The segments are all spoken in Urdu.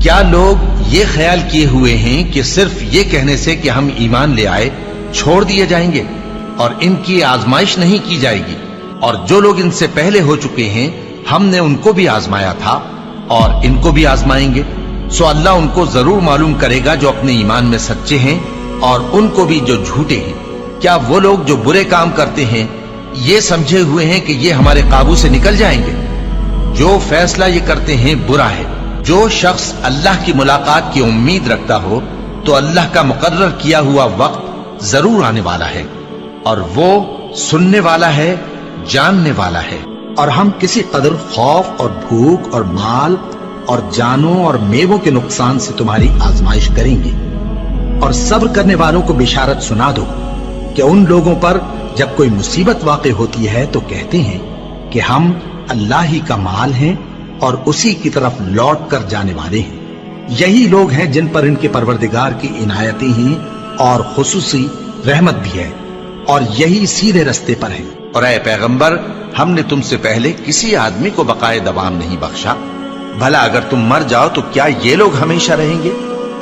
کیا لوگ یہ خیال کیے ہوئے ہیں کہ صرف یہ کہنے سے کہ ہم ایمان لے آئے چھوڑ دیے جائیں گے اور ان کی آزمائش نہیں کی جائے گی؟ اور جو لوگ ان سے پہلے ہو چکے ہیں ہم نے ان کو بھی آزمایا تھا اور ان کو بھی آزمائیں گے، سو اللہ ان کو ضرور معلوم کرے گا جو اپنے ایمان میں سچے ہیں اور ان کو بھی جو جھوٹے ہیں۔ کیا وہ لوگ جو برے کام کرتے ہیں یہ سمجھے ہوئے ہیں کہ یہ ہمارے قابو سے نکل جائیں گے؟ جو فیصلہ یہ کرتے ہیں برا ہے۔ جو شخص اللہ کی ملاقات کی امید رکھتا ہو تو اللہ کا مقرر کیا ہوا وقت ضرور آنے والا ہے، اور وہ سننے والا ہے، جاننے والا ہے۔ اور ہم کسی قدر خوف اور بھوک اور مال اور جانوں اور میووں کے نقصان سے تمہاری آزمائش کریں گے، اور صبر کرنے والوں کو بشارت سنا دو کہ ان لوگوں پر جب کوئی مصیبت واقع ہوتی ہے تو کہتے ہیں کہ ہم اللہ ہی کا مال ہیں اور اسی کی طرف لوٹ کر جانے والے ہیں۔ یہی لوگ ہیں جن پر ان کے پروردگار کی عنایتیں ہیں اور خصوصی رحمت بھی ہے، اور یہی سیدھے رستے پر ہیں۔ اور اے پیغمبر، ہم نے تم سے پہلے کسی آدمی کو بقائے دوام نہیں بخشا، بھلا اگر تم مر جاؤ تو کیا یہ لوگ ہمیشہ رہیں گے؟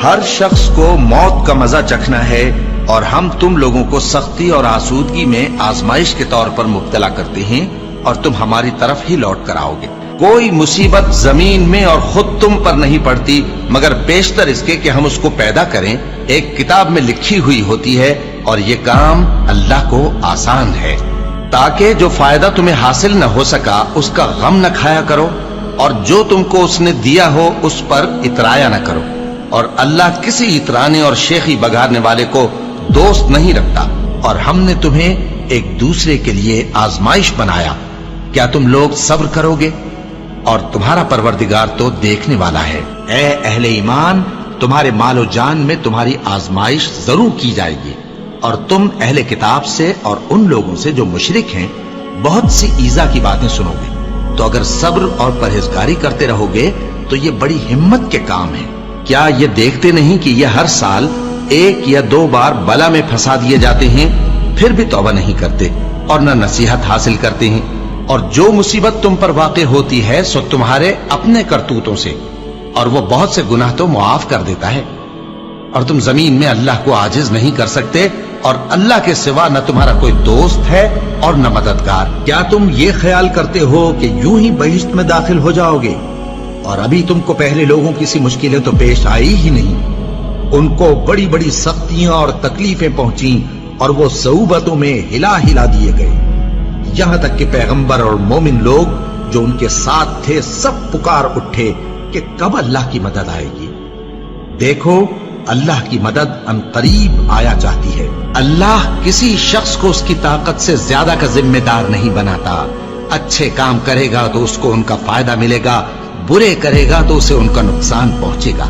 ہر شخص کو موت کا مزہ چکھنا ہے، اور ہم تم لوگوں کو سختی اور آسودگی میں آزمائش کے طور پر مبتلا کرتے ہیں، اور تم ہماری طرف ہی لوٹ کر آؤ گے۔ کوئی مصیبت زمین میں اور خود تم پر نہیں پڑتی مگر بیشتر اس کے کہ ہم اس کو پیدا کریں ایک کتاب میں لکھی ہوئی ہوتی ہے، اور یہ کام اللہ کو آسان ہے، تاکہ جو فائدہ تمہیں حاصل نہ ہو سکا اس کا غم نہ کھایا کرو، اور جو تم کو اس نے دیا ہو اس پر اترایا نہ کرو۔ اور اللہ کسی اترانے اور شیخی بگاڑنے والے کو دوست نہیں رکھتا۔ اور ہم نے تمہیں ایک دوسرے کے لیے آزمائش بنایا، کیا تم لوگ صبر کرو گے؟ اور تمہارا پروردگار تو دیکھنے والا ہے۔ اے اہل ایمان، تمہارے مال و جان میں تمہاری آزمائش ضرور کی جائے گی، اور تم اہل کتاب سے اور ان لوگوں سے جو مشرک ہیں بہت سی ایذا کی باتیں سنو گے، تو اگر صبر اور پرہیزگاری کرتے رہو گے تو یہ بڑی ہمت کے کام ہے۔ کیا یہ دیکھتے نہیں کہ یہ ہر سال 1 یا 2 بار بلا میں پھنسا دیے جاتے ہیں، پھر بھی توبہ نہیں کرتے اور نہ نصیحت حاصل کرتے ہیں؟ اور جو مصیبت تم پر واقع ہوتی ہے سو تمہارے اپنے کرتوتوں سے، اور وہ بہت سے گناہ تو معاف کر دیتا ہے۔ اور تم زمین میں اللہ کو عاجز نہیں کر سکتے، اور اللہ کے سوا نہ تمہارا کوئی دوست ہے اور نہ مددگار۔ کیا تم یہ خیال کرتے ہو کہ یوں ہی بہشت میں داخل ہو جاؤ گے، اور ابھی تم کو پہلے لوگوں کی سی مشکلیں تو پیش آئی ہی نہیں؟ ان کو بڑی بڑی سختیاں اور تکلیفیں پہنچیں، اور وہ صعوبتوں میں ہلا ہلا دیے گئے، یہاں تک کہ پیغمبر اور مومن لوگ جو ان کے ساتھ تھے سب پکار اٹھے کہ کب اللہ کی مدد آئے گی۔ دیکھو، اللہ کی مدد ان قریب آیا چاہتی ہے۔ اللہ کسی شخص کو اس کی طاقت سے زیادہ کا ذمہ دار نہیں بناتا۔ اچھے کام کرے گا تو اس کو ان کا فائدہ ملے گا، برے کرے گا تو اسے ان کا نقصان پہنچے گا۔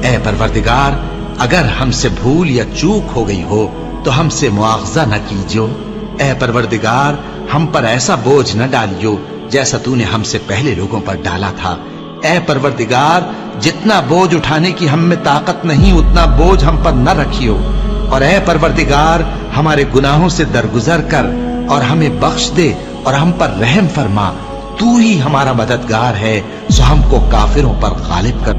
اے پروردگار، اگر ہم سے بھول یا چوک ہو گئی ہو تو ہم سے مواخذہ نہ کیجو۔ اے پروردگار، ہم پر ایسا بوجھ نہ ڈالیو جیسا تو نے ہم سے پہلے لوگوں پر ڈالا تھا۔ اے پروردگار، جتنا بوجھ اٹھانے کی ہم میں طاقت نہیں اتنا بوجھ ہم پر نہ رکھیو، اور اے پروردگار ہمارے گناہوں سے درگزر کر اور ہمیں بخش دے اور ہم پر رحم فرما۔ تو ہی ہمارا مددگار ہے، سو ہم کو کافروں پر غالب کر۔